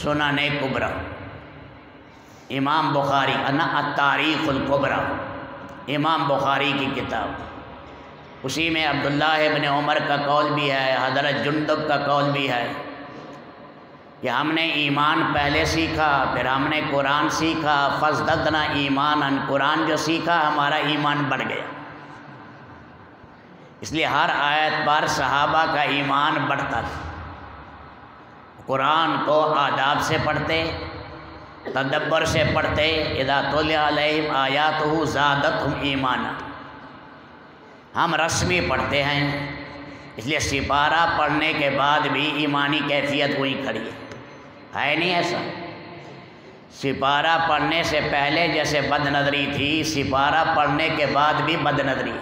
سنن کبریٰ، امام بخاری التاریخ الکبریٰ، امام بخاری کی کتاب، اسی میں عبداللہ ابن عمر کا قول بھی ہے، حضرت جندب کا قول بھی ہے کہ ہم نے ایمان پہلے سیکھا، پھر ہم نے قرآن سیکھا، فازددنا ایمانا، قرآن جو سیکھا ہمارا ایمان بڑھ گیا۔ اس لیے ہر آیت پر صحابہ کا ایمان بڑھتا تھا، قرآن کو آداب سے پڑھتے، تدبر سے پڑھتے، اذا تلی علیہم آیاتہ زادتہم ایمانا۔ ہم رسمی پڑھتے ہیں، اس لیے سپارہ پڑھنے کے بعد بھی ایمانی کیفیت وہی کھڑی ہے نہیں ایسا؟ سپارہ پڑھنے سے پہلے جیسے بد نظری تھی، سپارہ پڑھنے کے بعد بھی بد نظری۔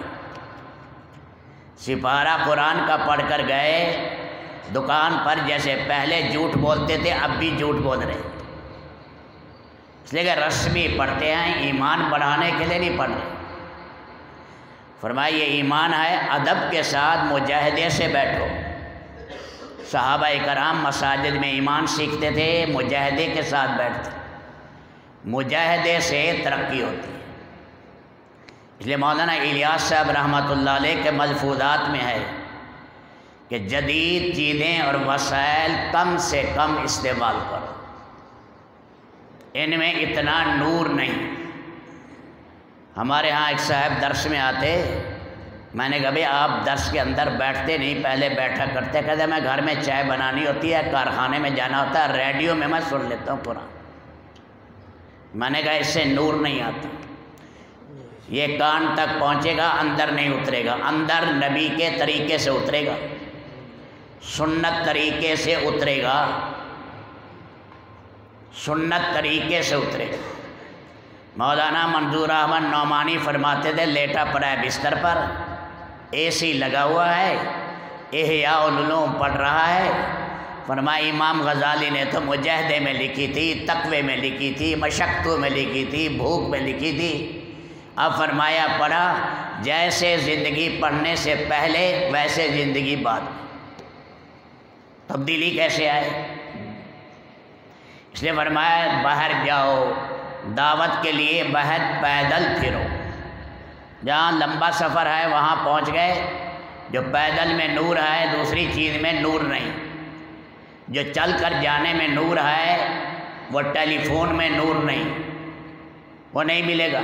سپارہ قرآن کا پڑھ کر گئے دکان پر، جیسے پہلے جھوٹ بولتے تھے اب بھی جھوٹ بول رہے، اس لیے کہ رسمی پڑھتے ہیں، ایمان بڑھانے کے لیے نہیں پڑھ رہے۔ فرمائیے ایمان ہے ادب کے ساتھ مجاہدے سے بیٹھو۔ صحابہ کرام مساجد میں ایمان سیکھتے تھے، مجاہدے کے ساتھ بیٹھتے، مجاہدے سے ترقی ہوتی ہے۔ اس لیے مولانا الیاس صاحب رحمۃ اللہ علیہ کے ملفوظات میں ہے کہ جدید چیزیں اور وسائل کم سے کم استعمال کرو، ان میں اتنا نور نہیں۔ ہمارے ہاں ایک صاحب درس میں آتے، میں نے کہا بھائی آپ درس کے اندر بیٹھتے نہیں، پہلے بیٹھا کرتے، کہتے میں گھر میں چائے بنانی ہوتی ہے، کارخانے میں جانا ہوتا ہے، ریڈیو میں میں سن لیتا ہوں قرآن۔ میں نے کہا اس سے نور نہیں آتا، یہ کان تک پہنچے گا اندر نہیں اترے گا، اندر نبی کے طریقے سے اترے گا، سنت طریقے سے اترے گا، سنت طریقے سے اترے گا۔ مولانا منظور احمد نعمانی فرماتے تھے لیٹا پڑا ہے بستر پر، اے سی لگا ہوا ہے، احیاء العلوم پڑھ رہا ہے۔ فرمایا امام غزالی نے تو مجاہدے میں لکھی تھی، تقوی میں لکھی تھی، مشقتوں میں لکھی تھی، بھوک میں لکھی تھی۔ اب فرمایا پڑھا جیسے زندگی پڑھنے سے پہلے ویسے زندگی بعد میں، تبدیلی کیسے آئے؟ اس لیے فرمایا باہر جاؤ دعوت کے لیے، باہر پیدل پھرو، جہاں لمبا سفر ہے وہاں پہنچ گئے، جو پیدل میں نور ہے دوسری چیز میں نور نہیں، جو چل کر جانے میں نور ہے وہ ٹیلی فون میں نور نہیں، وہ نہیں ملے گا۔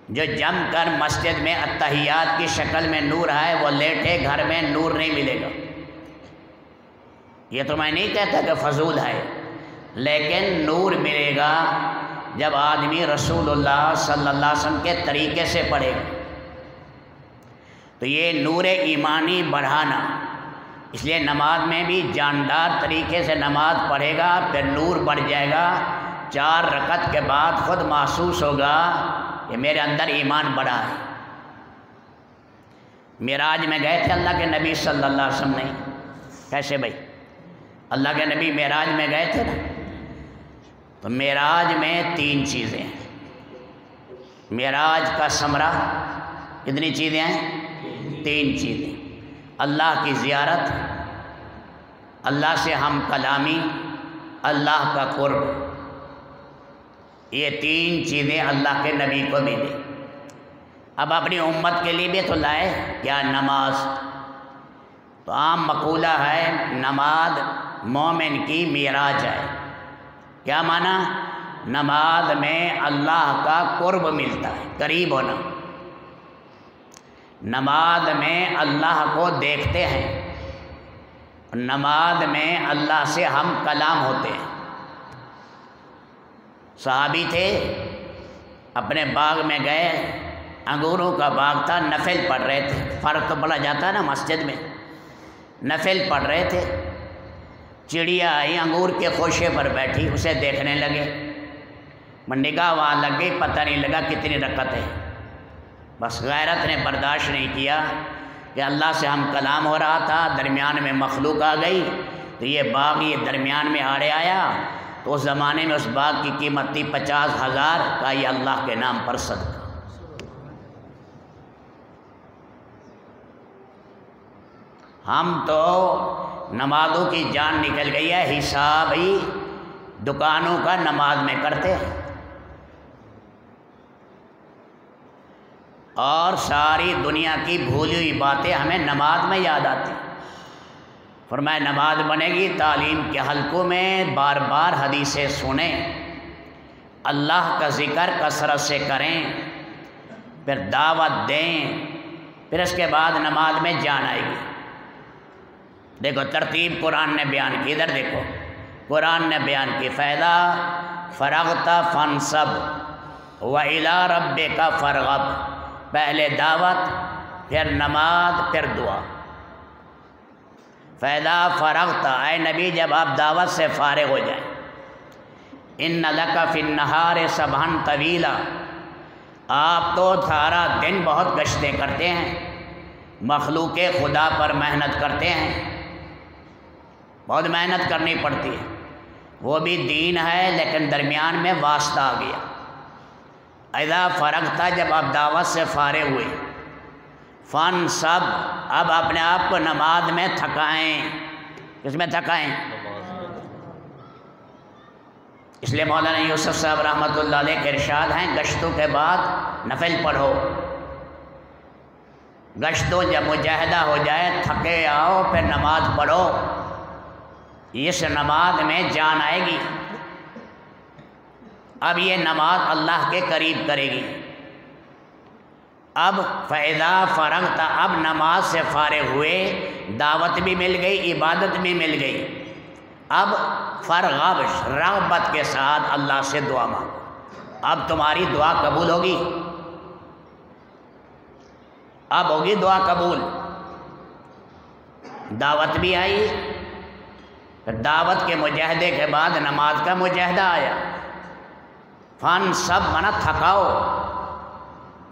جو جم کر مسجد میں اتحیات کی شکل میں نور ہے وہ لیٹے گھر میں نور نہیں ملے گا۔ یہ تو میں نہیں کہتا کہ فضول ہے، لیکن نور ملے گا جب آدمی رسول اللہ صلی اللہ علیہ وسلم کے طریقے سے پڑھے گا۔ تو یہ نور ایمانی بڑھانا، اس لیے نماز میں بھی جاندار طریقے سے نماز پڑھے گا، پھر نور بڑھ جائے گا، 4 رکعت کے بعد خود محسوس ہوگا کہ میرے اندر ایمان بڑھا ہے۔ معراج میں گئے تھے اللہ کے نبی صلی اللہ علیہ وسلم نے، کیسے بھائی؟ اللہ کے نبی معراج میں گئے تھے نا، تو معراج میں 3 چیزیں ہیں۔ معراج کا ثمرہ کتنی چیزیں ہیں؟ 3 چیزیں، اللہ کی زیارت، اللہ سے ہم کلامی، اللہ کا قرب۔ یہ 3 چیزیں اللہ کے نبی کو ملی۔ اب اپنی امت کے لیے بھی تو لائے، کیا نماز؟ تو عام مقولہ ہے نماز مومن کی معراج ہے۔ کیا معنی؟ نماز میں اللہ کا قرب ملتا ہے، قریب ہونا۔ نماز میں اللہ کو دیکھتے ہیں، نماز میں اللہ سے ہم کلام ہوتے ہیں۔ صحابی تھے، اپنے باغ میں گئے، انگوروں کا باغ تھا، نفل پڑھ رہے تھے، فرض تو پڑھا جاتا ہے نا مسجد میں، نفل پڑھ رہے تھے۔ چڑیا آئی انگور کے خوشے پر بیٹھی، اسے دیکھنے لگے، نگاہ وہاں لگ گئی، پتہ نہیں لگا کتنی رکعتیں۔ بس غیرت نے برداشت نہیں کیا کہ اللہ سے ہم کلام ہو رہا تھا، درمیان میں مخلوق آ گئی، تو یہ باغ یہ درمیان میں آڑے آیا۔ تو اس زمانے میں اس باغ کی قیمت تھی 50,000 کا، یہ اللہ کے نام پر صدقہ۔ ہم تو نمازوں کی جان نکل گئی ہے، حساب ہی دکانوں کا نماز میں کرتے ہیں، اور ساری دنیا کی بھولی ہوئی باتیں ہمیں نماز میں یاد آتی ہیں۔ فرمایا نماز بنے گی تعلیم کے حلقوں میں بار بار حدیثیں سنیں، اللہ کا ذکر کثرت سے کریں، پھر دعوت دیں، پھر اس کے بعد نماز میں جان آئے گی۔ دیکھو ترتیب قرآن نے بیان کی، ادھر دیکھو قرآن نے بیان کی، فَإِذَا فَرَغْتَ فَانْصَبْ وَإِلَىٰ رَبِّكَ فَارْغَب، پہلے دعوت، پھر نماز، پھر دعا۔ فَإِذَا فَرَغْتَ، اے نبی جب آپ دعوت سے فارغ ہو جائیں، إِنَّ لَكَ فِي النَّهَارِ سَبْحًا طَوِيلًا، آپ تو سارا دن بہت گشتیں کرتے ہیں، مخلوق خدا پر محنت کرتے ہیں، بہت محنت کرنی پڑتی ہے، وہ بھی دین ہے لیکن درمیان میں واسطہ آ گیا۔ اذا فرغتا، جب آپ دعوت سے فارغ ہوئے، فانصب، اب اپنے آپ کو نماز میں تھکائیں۔ کس میں تھکائیں؟ اس لیے مولانا یوسف صاحب رحمۃ اللہ علیہ کے ارشاد ہیں، گشتوں کے بعد نفل پڑھو، گشتوں جب مجاہدہ ہو جائے تھکے آؤ پھر نماز پڑھو، اس نماز میں جان آئے گی۔ اب یہ نماز اللہ کے قریب کرے گی۔ اب فَإِذَا فَرَغْتَ، اب نماز سے فارغ ہوئے، دعوت بھی مل گئی، عبادت بھی مل گئی، اب فرغب، رغبت کے ساتھ اللہ سے دعا مانگو، اب تمہاری دعا قبول ہوگی، اب ہوگی دعا قبول۔ دعوت بھی آئی، پھر دعوت کے مجاہدے کے بعد نماز کا مجاہدہ آیا۔ فن سب منا تھکاؤ،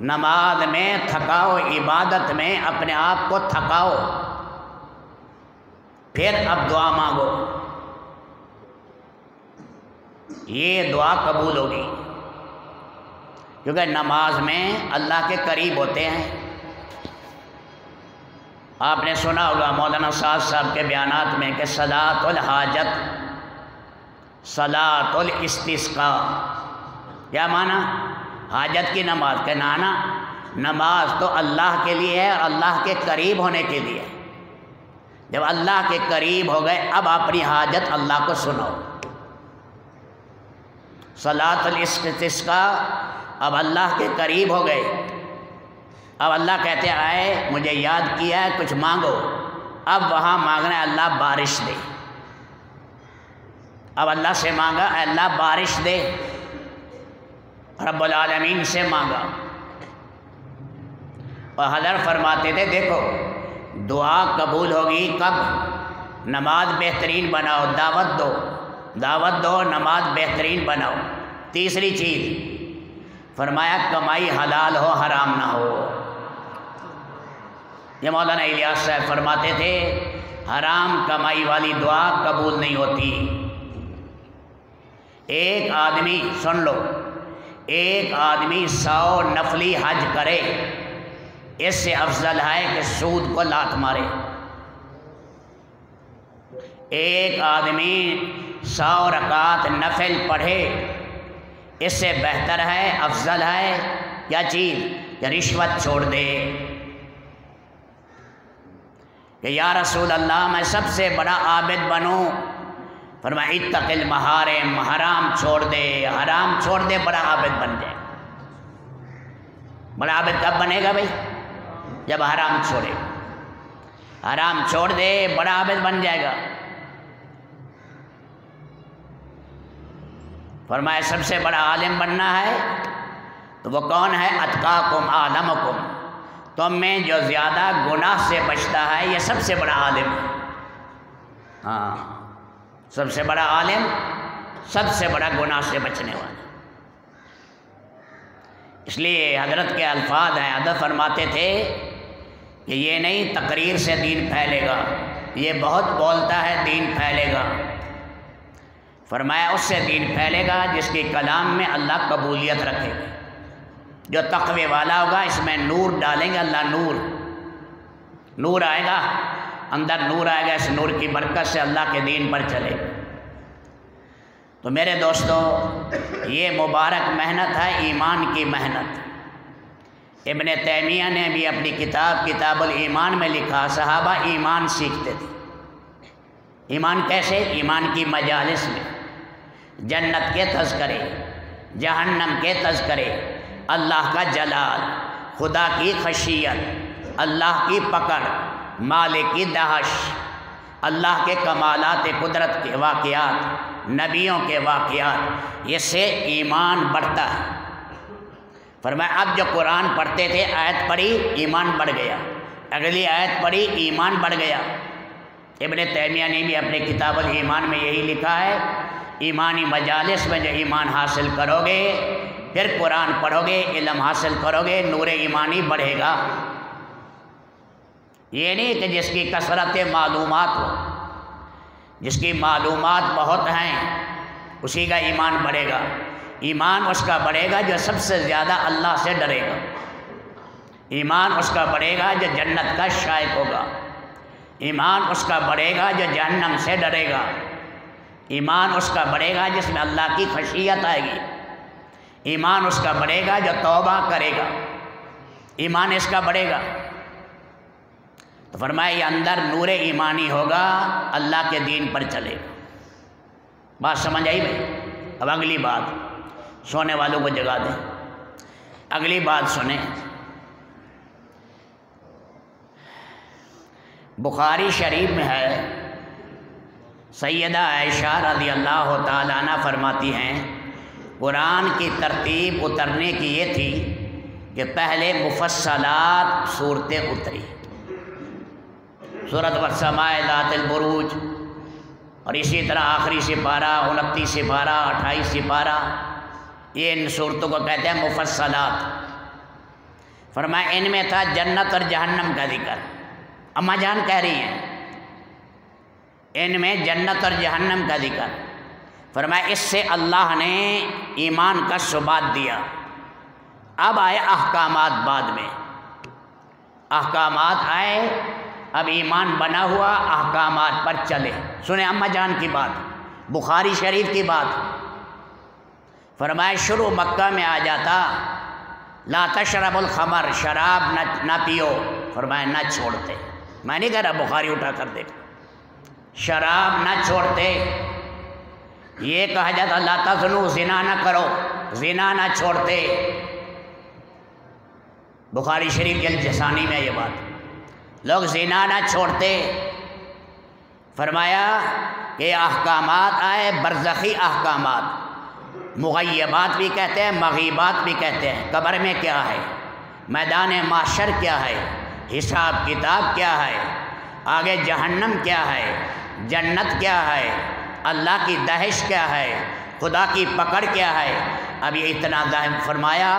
نماز میں تھکاؤ، عبادت میں اپنے آپ کو تھکاؤ، پھر اب دعا مانگو، یہ دعا قبول ہوگی، کیونکہ نماز میں اللہ کے قریب ہوتے ہیں۔ آپ نے سنا ہوگا مولانا صاحب کے بیانات میں کہ صلاۃ الحاجت، صلاۃ الاستسقاء، کیا معنی؟ حاجت کی نماز، کہ نانا نماز تو اللہ کے لیے ہے اور اللہ کے قریب ہونے کے لیے۔ جب اللہ کے قریب ہو گئے اب اپنی حاجت اللہ کو سناؤ۔ صلاۃ الاستسقاء، اب اللہ کے قریب ہو گئے، اب اللہ کہتے ہیں آئے مجھے یاد کیا ہے کچھ مانگو، اب وہاں مانگنا ہے اللہ بارش دے، اب اللہ سے مانگا اے اللہ بارش دے، رب العالمین سے مانگا۔ اور حضرت فرماتے تھے دیکھو دعا قبول ہوگی کب؟ نماز بہترین بناؤ، دعوت دو، دعوت دو، نماز بہترین بناؤ۔ تیسری چیز فرمایا کمائی حلال ہو، حرام نہ ہو۔ یہ مولانا الیاس صاحب فرماتے تھے حرام کمائی والی دعا قبول نہیں ہوتی۔ ایک آدمی، سن لو، ایک آدمی 100 نفلی حج کرے، اس سے افضل ہے کہ سود کو لات مارے۔ ایک آدمی 100 رکعت نفل پڑھے، اس سے بہتر ہے، افضل ہے کیا چیز؟ کہ رشوت چھوڑ دے، کہ یا رسول اللہ میں سب سے بڑا عابد بنوں، فرمایا اتق المحارم، حرام چھوڑ دے، حرام چھوڑ دے، بڑا عابد بن جائے۔ بڑا عابد کب بنے گا بھائی؟ جب حرام چھوڑے، حرام چھوڑ دے بڑا عابد بن جائے گا۔ فرمایا سب سے بڑا عالم بننا ہے تو وہ کون ہے؟ اتقاکم اعلمکم، تم میں جو زیادہ گناہ سے بچتا ہے یہ سب سے بڑا عالم ہے۔ ہاں، سب سے بڑا عالم، سب سے بڑا گناہ سے بچنے والا۔ اس لیے حضرت کے الفاظ ہیں، حضرت فرماتے تھے کہ یہ نہیں تقریر سے دین پھیلے گا، یہ بہت بولتا ہے دین پھیلے گا۔ فرمایا اس سے دین پھیلے گا جس کے کلام میں اللہ قبولیت رکھے گا، جو تقوی والا ہوگا، اس میں نور ڈالیں گے اللہ، نور آئے گا، اندر نور آئے گا، اس نور کی برکت سے اللہ کے دین پر چلے گا۔ تو میرے دوستو، یہ مبارک محنت ہے، ایمان کی محنت۔ ابن تیمیہ نے بھی اپنی کتاب الایمان میں لکھا، صحابہ ایمان سیکھتے تھے۔ ایمان کیسے؟ ایمان کی مجالس میں جنت کے تذکرے، جہنم کے تذکرے، اللہ کا جلال، خدا کی خشیت، اللہ کی پکڑ، مالک کی دہش، اللہ کے کمالات قدرت کے واقعات، نبیوں کے واقعات، اس سے ایمان بڑھتا ہے۔ فرمایا اب جو قرآن پڑھتے تھے، آیت پڑھی ایمان بڑھ گیا، اگلی آیت پڑھی ایمان بڑھ گیا۔ ابن تیمیہ نے بھی اپنے کتاب الایمان میں یہی لکھا ہے، ایمانی مجالس میں جو ایمان حاصل کرو گے، پھر قرآن پڑھو گے، علم حاصل کرو گے، نور ایمانی بڑھے گا۔ یہ نہیں کہ جس کی کثرت معلومات ہو، جس کی معلومات بہت ہیں اسی کا ایمان بڑھے گا۔ ایمان اس کا بڑھے گا جو سب سے زیادہ اللہ سے ڈرے گا۔ ایمان اس کا بڑھے گا جو جنت کا شائق ہوگا۔ ایمان اس کا بڑھے گا جو جہنم سے ڈرے گا۔ ایمان اس کا بڑھے گا جس میں اللہ کی خشیت آئے گی۔ ایمان اس کا بڑھے گا جو توبہ کرے گا۔ ایمان اس کا بڑھے گا۔ تو فرمایا یہ اندر نور ایمانی ہوگا، اللہ کے دین پر چلے گا۔ بات سمجھ آئی بھائی؟ اب اگلی بات، سونے والوں کو جگا دیں، اگلی بات سنیں۔ بخاری شریف میں ہے، سیدہ عائشہ رضی اللہ تعالیٰ عنہ فرماتی ہیں قرآن کی ترتیب اترنے کی یہ تھی کہ پہلے مفصلات صورتیں اتری، سورۃ والسماء ذات البروج، اور اسی طرح آخری سپارہ 29 سپارہ 28 سپارہ، یہ ان صورتوں کو کہتے ہیں مفصلات۔ فرمایا ان میں تھا جنت اور جہنم کا ذکر۔ اماں جان کہہ رہی ہیں ان میں جنت اور جہنم کا ذکر۔ فرمایا اس سے اللہ نے ایمان کا ثبات دیا۔ اب آئے احکامات، بعد میں احکامات آئے، اب ایمان بنا ہوا، احکامات پر چلے۔ سنیں اماں جان کی بات، بخاری شریف کی بات۔ فرمایا شروع مکہ میں آ جاتا، لا تشرب الخمر، شراب نہ پیو، فرمایا نہ چھوڑتے۔ میں نہیں کہہ رہا بخاری اٹھا کر دیکھ، شراب نہ چھوڑتے۔ یہ کہا جاتا لا تزنوا، زنا نہ کرو، زنا نہ چھوڑتے۔ بخاری شریف جلد ثانی میں یہ بات، لوگ زنا نہ چھوڑتے۔ فرمایا کہ احکامات آئے، برزخی احکامات، مغیبات بھی کہتے ہیں، مغیبات بھی کہتے ہیں۔ قبر میں کیا ہے، میدان محشر کیا ہے، حساب کتاب کیا ہے، آگے جہنم کیا ہے، جنت کیا ہے، اللہ کی دہش کیا ہے، خدا کی پکڑ کیا ہے۔ اب یہ اتنا ظاہر فرمایا،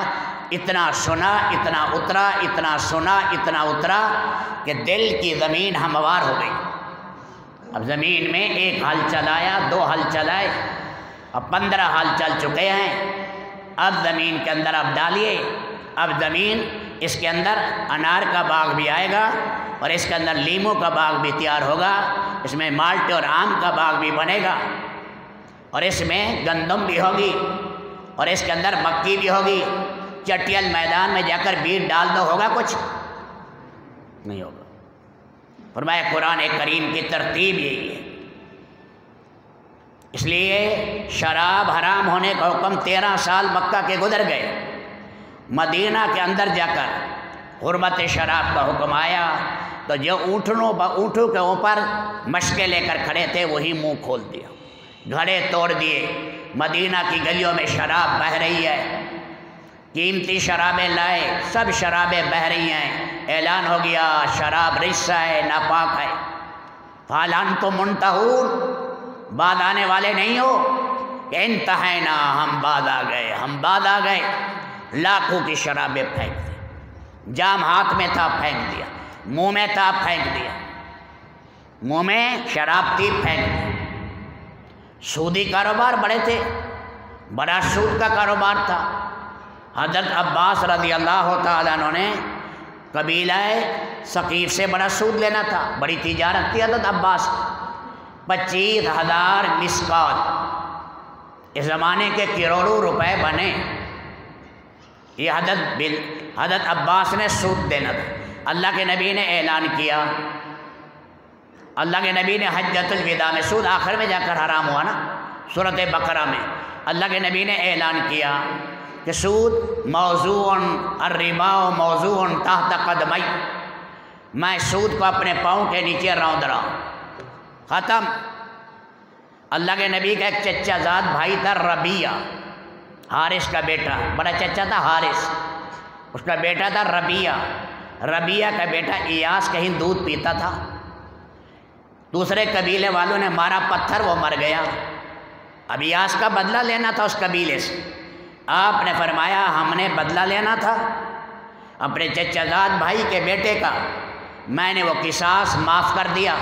اتنا سنا، اتنا اترا، اتنا سنا، اتنا اترا کہ دل کی زمین ہموار ہو گئی۔ اب زمین میں ایک ہل چلایا، 2 ہل چلائے، اب 15 ہل چل چکے ہیں۔ اب زمین کے اندر اب ڈالیے، اب زمین اس کے اندر انار کا باغ بھی آئے گا، اور اس کے اندر لیموں کا باغ بھی تیار ہوگا، اس میں مالٹے اور آم کا باغ بھی بنے گا، اور اس میں گندم بھی ہوگی، اور اس کے اندر مکی بھی ہوگی۔ چٹیل میدان میں جا کر بیج ڈال دو، ہوگا کچھ نہیں ہوگا۔ فرمایا قرآن کریم کی ترتیب یہی ہے۔ اس لیے شراب حرام ہونے کا حکم 13 سال مکہ کے گزر گئے، مدینہ کے اندر جا کر حرمت شراب کا حکم آیا، تو جو اونٹوں کے اوپر مشقیں لے کر کھڑے تھے وہی منہ کھول دیا، گھڑے توڑ دیے۔ مدینہ کی گلیوں میں شراب بہہ رہی ہے، قیمتی شرابیں لائے، سب شرابیں بہہ رہی ہیں۔ اعلان ہو گیا شراب رجس ہے، ناپاک ہے۔ فَهَلْ أَنْتُمْ مُنْتَهُونَ، بعد آنے والے نہیں ہو کہ انتہینا، ہم بعد آ گئے، ہم بعد آ گئے۔ لاکھوں کی شرابیں پھینک دی، جام ہاتھ میں تھا پھینک دیا، منہ میں تھا پھینک دیا، منہ میں شراب تھی پھینک دی۔ سودی کاروبار بڑے تھے، بڑا سود کا کاروبار تھا۔ حضرت عباس رضی اللہ تعالیٰ عنہ نے قبیلہ ثقیف سے بڑا سود لینا تھا، بڑی تجارت تھی حضرت عباس کی، 25,000 مسکال، اس زمانے کے کروڑوں روپے بنے، یہ حضرت عباس نے سود دینا تھا۔ اللہ کے نبی نے اعلان کیا، اللہ کے نبی نے حجۃ الوداع میں، سود آخر میں جا کر حرام ہوا نا سورۃ بقرہ میں، اللہ کے نبی نے اعلان کیا کہ سود موضوع الربا موضوع تحت قدمی، میں سود کو اپنے پاؤں کے نیچے روند رہا ہوں، ختم۔ اللہ کے نبی کا ایک چچا زاد بھائی تھا ربیہ، حارث کا بیٹا، بڑا چچا تھا حارث، اس کا بیٹا تھا ربیہ، ربیہ کا بیٹا ایاس کہیں دودھ پیتا تھا، دوسرے قبیلے والوں نے مارا پتھر، وہ مر گیا، اب ایاس کا بدلہ لینا تھا اس قبیلے سے، آپ نے فرمایا ہم نے بدلہ لینا تھا اپنے چچا زاد بھائی کے بیٹے کا، میں نے وہ قصاص معاف کر دیا،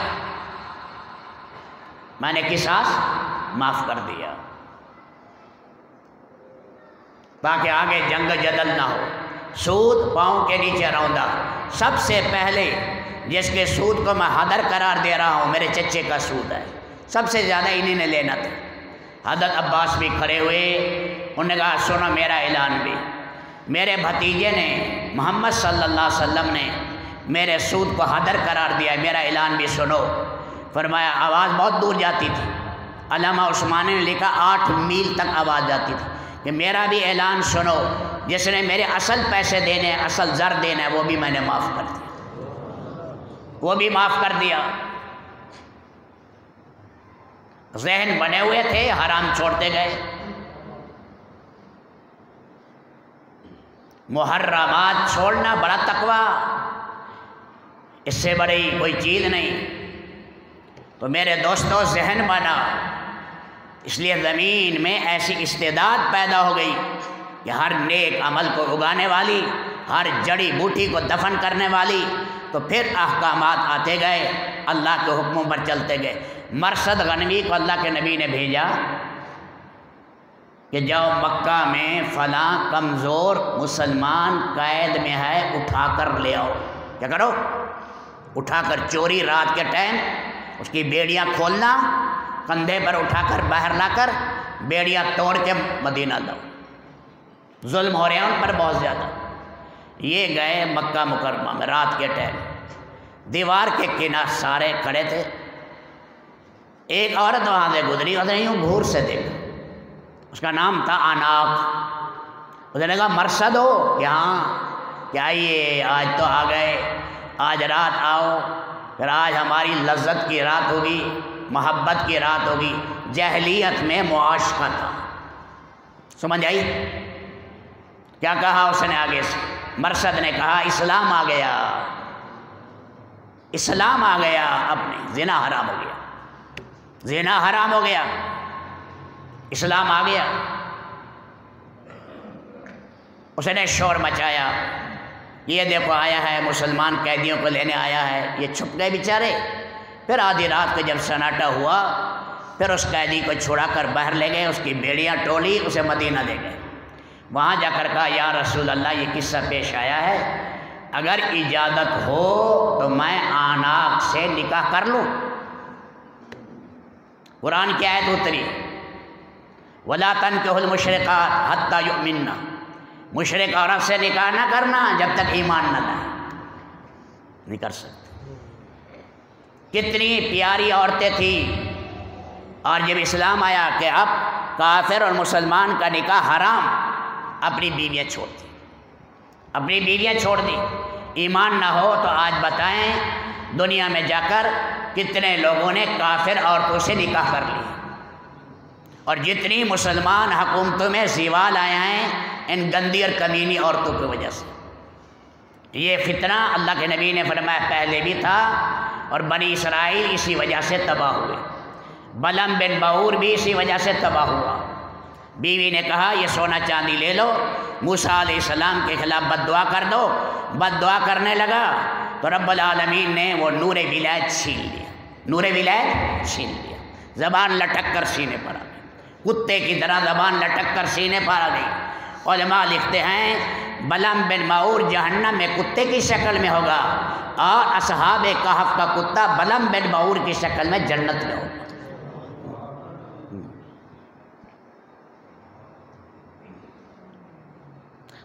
میں نے قصاص معاف کر دیا تاکہ آگے جنگ جدل نہ ہو۔ سود پاؤں کے نیچے روندا، سب سے پہلے جس کے سود کو میں حاضر قرار دے رہا ہوں میرے چچے کا سود ہے، سب سے زیادہ انہی نے لینا تھا۔ حضرت عباس بھی کھڑے ہوئے، انہوں نے کہا سنو میرا اعلان بھی، میرے بھتیجے نے محمد صلی اللہ علیہ وسلم نے میرے سود کو حاضر قرار دیا، میرا اعلان بھی سنو۔ فرمایا آواز بہت دور جاتی تھی، علامہ عثمانی نے لکھا 8 میل تک آواز جاتی تھی کہ میرا بھی اعلان سنو، جس نے میرے اصل پیسے دینے، اصل زر دینا ہے وہ بھی میں نے معاف کر دیا، وہ بھی معاف کر دیا۔ ذہن بنے ہوئے تھے، حرام چھوڑتے گئے، محرمات چھوڑنا بڑا تقویٰ، اس سے بڑی کوئی چیز نہیں۔ تو میرے دوستوں ذہن بنا، اس لیے زمین میں ایسی استعداد پیدا ہو گئی کہ ہر نیک عمل کو اگانے والی، ہر جڑی بوٹی کو دفن کرنے والی، تو پھر احکامات آتے گئے، اللہ کے حکموں پر چلتے گئے۔ مرثد غنوی کو اللہ کے نبی نے بھیجا کہ جاؤ مکہ میں فلاں کمزور مسلمان قید میں ہے، اٹھا کر لے آؤ۔ کیا کرو؟ اٹھا کر، چوری رات کے ٹائم اس کی بیڑیاں کھولنا، کندھے پر اٹھا کر باہر لا کر بیڑیاں توڑ کے مدینہ لاؤ۔ ظلم ہو رہے ہیں ان پر بہت زیادہ۔ یہ گئے مکہ مکرمہ میں رات کے ٹائم، دیوار کے کنارے سارے کھڑے تھے، ایک عورت وہاں سے گزری، اس نے یوں گھور سے دیکھا، اس کا نام تھا آناق۔ اس نے کہا مرثد ہو کہ ہاں، کہ آئیے آج تو آ گئے، آج رات آؤ، پھر آج ہماری لذت کی رات ہوگی، محبت کی رات ہوگی۔ جاہلیت میں معاشقہ تھا، سمجھ آئی؟ کیا کہا اس نے آگے سے؟ مرثد نے کہا اسلام آ گیا، اسلام آ گیا، اپنے زنا حرام ہو گیا، زنا حرام ہو گیا، اسلام آ گیا۔ اس نے شور مچایا، یہ دیکھو آیا ہے، مسلمان قیدیوں کو لینے آیا ہے۔ یہ چھپ گئے بیچارے۔ پھر آدھی رات کو جب سناٹا ہوا، پھر اس قیدی کو چھڑا کر باہر لے گئے، اس کی بیڑیاں ٹولی، اسے مدینہ لے گئے۔ وہاں جا کر کہا یا رسول اللہ یہ قصہ پیش آیا ہے، اگر اجازت ہو تو میں آناق سے نکاح کر لوں۔ قرآن کی آیت اتری وَلَا تَنكِحُوا الْمُشْرِكَاتِ حَتَّى يُؤْمِنَّ، مشرک عورت سے نکاح نہ کرنا جب تک ایمان نہ لائیں، نہیں کر سکتے۔ کتنی پیاری عورتیں تھیں، اور جب اسلام آیا کہ اب کافر اور مسلمان کا نکاح حرام، اپنی بیویاں چھوڑ دی، اپنی بیویاں چھوڑ دی۔ ایمان نہ ہو تو آج بتائیں دنیا میں جا کر کتنے لوگوں نے کافر عورتوں سے نکاح کر لی، اور جتنی مسلمان حکومتوں میں زوال آئے ہیں ان گندی اور کمینی عورتوں کی وجہ سے۔ یہ فتنہ اللہ کے نبی نے فرمایا پہلے بھی تھا، اور بنی اسرائیل اسی وجہ سے تباہ ہوئے، بلم بن بعور بھی اسی وجہ سے تباہ ہوا۔ بیوی نے کہا یہ سونا چاندی لے لو، موسیٰ علیہ السلام کے خلاف بد دعا کر دو، بد دعا کرنے لگا تو رب العالمین نے وہ نور ولایت چھین لیا، نور ولایت چھین لیا، زبان لٹک کر سینے پر آ گئی، کتے کی طرح زبان لٹک کر سینے پر آ گئی۔ علماء لکھتے ہیں بلم بن معور جہنم میں کتے کی شکل میں ہوگا، اور اصحاب کہف کا کتا بلم بن معور کی شکل میں جنت میں ہوگا۔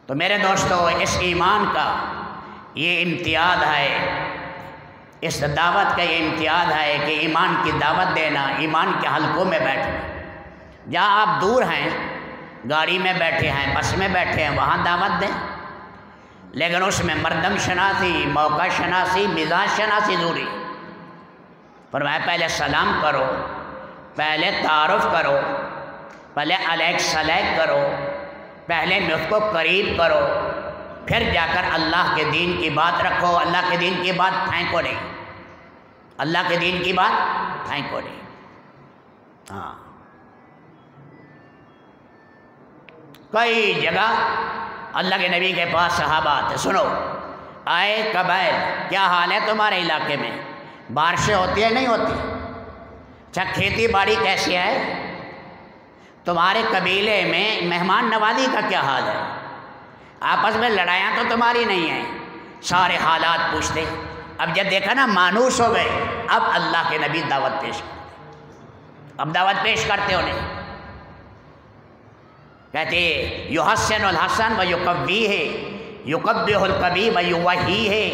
تو میرے دوستو، اس ایمان کا یہ امتیاز ہے، اس دعوت کا یہ امتیاز ہے کہ ایمان کی دعوت دینا، ایمان کے حلقوں میں بیٹھنا۔ جہاں آپ دور ہیں، گاڑی میں بیٹھے ہیں، بس میں بیٹھے ہیں، وہاں دعوت دیں، لیکن اس میں مردم شناسی، موقع شناسی، مزاج شناسی ضروری۔ فرمایا پہلے سلام کرو، پہلے تعارف کرو، پہلے علیک سلیک کرو، پہلے مجھ کو قریب کرو، پھر جا کر اللہ کے دین کی بات رکھو۔ اللہ کے دین کی بات پھینکو نہیں، اللہ کے دین کی بات پھینکو نہیں۔ ہاں، کئی جگہ اللہ کے نبی کے پاس صحابہ آتے، سنو آئے قبائل، کیا حال ہے تمہارے علاقے میں؟ بارشیں ہوتی ہیں نہیں ہوتی؟ اچھا کھیتی باڑی کیسی ہے؟ تمہارے قبیلے میں مہمان نوازی کا کیا حال ہے؟ آپس میں لڑائیاں تو تمہاری نہیں ہیں، سارے حالات پوچھتے۔ اب جب دیکھا نا مانوس ہو گئے، اب اللہ کے نبی دعوت پیش کرتے، اب دعوت پیش کرتے انہیں، کہتے یحسن الحسن و یقوی ہے، یقبح القبیح و یوحی ہے،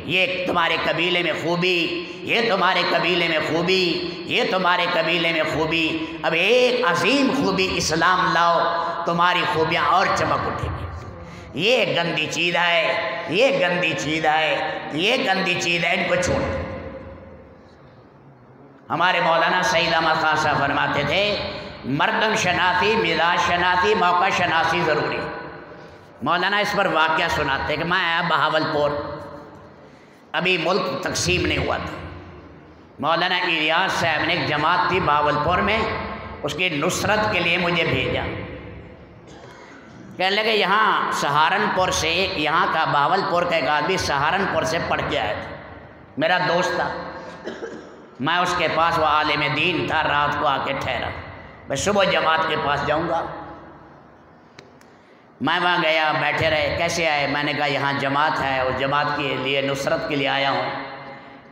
یہ تمہارے قبیلے میں خوبی، یہ تمہارے قبیلے میں خوبی، یہ تمہارے قبیلے میں خوبی۔ اب ایک عظیم خوبی اسلام لاؤ، تمہاری خوبیاں اور چمک اٹھیں گی۔ یہ گندی چیز ہے، یہ گندی چیز ہے، یہ گندی چیز ہے، ان کو چھوڑ دو۔ ہمارے مولانا سعید احمد خان صاحب فرماتے تھے مردم شناسی، مزاج شناسی، موقع شناسی ضروری۔ مولانا اس پر واقعہ سناتے ہیں کہ میں آیا بہاولپور، ابھی ملک تقسیم نہیں ہوا تھا۔ مولانا الیاس صاحب نے ایک جماعت تھی بہاولپور میں، اس کی نصرت کے لیے مجھے بھیجا۔ کہنے لگے یہاں سہارنپور سے، یہاں کا بہاولپور کا ایک آدمی سہارنپور سے پڑھ کے آیا تھا، میرا دوست تھا، میں اس کے پاس، وہ عالم دین تھا، رات کو آ کے ٹھہرا، میں صبح جماعت کے پاس جاؤں گا۔ میں وہاں گیا، بیٹھے رہے، کیسے آئے؟ میں نے کہا یہاں جماعت ہے، اس جماعت کے لیے نصرت کے لیے آیا ہوں۔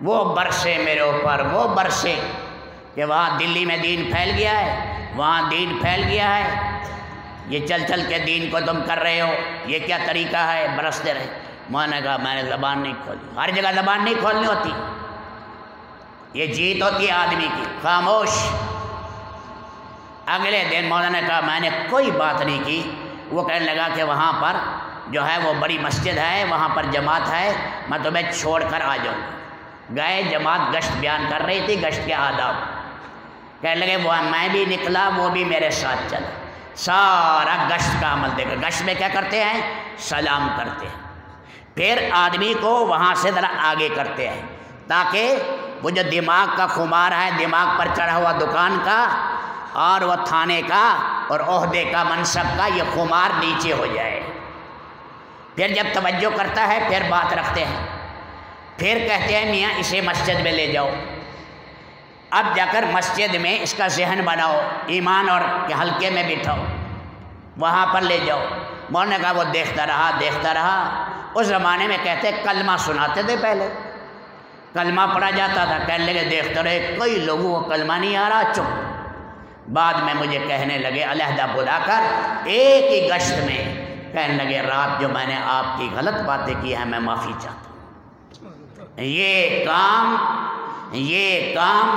وہ برسے میرے اوپر، وہ برسے کہ وہاں دلی میں دین پھیل گیا ہے، وہاں دین پھیل گیا ہے، یہ چل چل کے دین کو تم کر رہے ہو، یہ کیا طریقہ ہے؟ برستے رہے۔ میں نے کہا میں نے زبان نہیں کھولی، ہر جگہ زبان نہیں کھولنی ہوتی، یہ جیت ہوتی ہے آدمی کی، خاموش۔ اگلے دن مولانا نے کہا میں نے کوئی بات نہیں کی۔ وہ کہنے لگا کہ وہاں پر جو ہے وہ بڑی مسجد ہے، وہاں پر جماعت ہے، میں تمہیں چھوڑ کر آ جاؤں گا۔ گئے، جماعت گشت بیان کر رہی تھی، گشت کے آداب، کہنے لگے وہ میں بھی نکلا، وہ بھی میرے ساتھ چلا، سارا گشت کا عمل دیکھا۔ گشت میں کیا کرتے ہیں؟ سلام کرتے ہیں، پھر آدمی کو وہاں سے ذرا آگے کرتے ہیں تاکہ وہ جو دماغ کا خمار ہے، دماغ پر چڑھا ہوا دکان کا اور وہ تھانے کا اور عہدے کا، منصب کا، یہ خمار نیچے ہو جائے۔ پھر جب توجہ کرتا ہے پھر بات رکھتے ہیں، پھر کہتے ہیں میاں اسے مسجد میں لے جاؤ۔ اب جا کر مسجد میں اس کا ذہن بناؤ، ایمان اور کے حلقے میں بٹھاؤ، وہاں پر لے جاؤ۔ مولانا نے کہا وہ دیکھتا رہا، دیکھتا رہا۔ اس زمانے میں کہتے کلمہ سناتے تھے، پہلے کلمہ پڑھا جاتا تھا، کہنے لگے دیکھتے رہے، کئی لوگوں کو کلمہ نہیں آ رہا، چپ۔ بعد میں مجھے کہنے لگے علیحدہ بلا کر ایک ہی گشت میں، کہنے لگے رات جو میں نے آپ کی غلط باتیں کی ہیں میں معافی چاہتا ہوں۔ یہ کام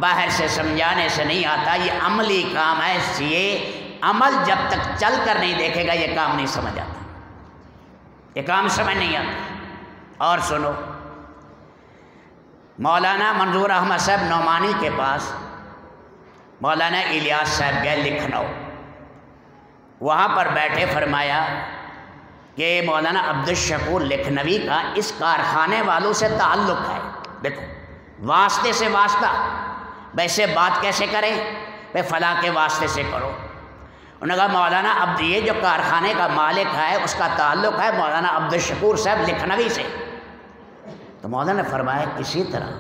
باہر سے سمجھانے سے نہیں آتا، یہ عملی کام ہے، یہ عمل جب تک چل کر نہیں دیکھے گا یہ کام نہیں سمجھ آتا، یہ کام سمجھ نہیں آتا۔ اور سنو، مولانا منظور احمد صاحب نعمانی کے پاس مولانا الیاس صاحب گئے لکھنؤ، وہاں پر بیٹھے، فرمایا کہ مولانا عبدالشکور لکھنوی کا اس کارخانے والوں سے تعلق ہے۔ دیکھو واسطے سے واسطہ، ویسے بات کیسے کریں؟ بھائی فلاں کے واسطے سے کرو۔ انہوں نے کہا مولانا عبد، یہ جو کارخانے کا مالک ہے اس کا تعلق ہے مولانا عبدالشکور صاحب لکھنوی سے۔ تو مولانا نے فرمایا کسی طرح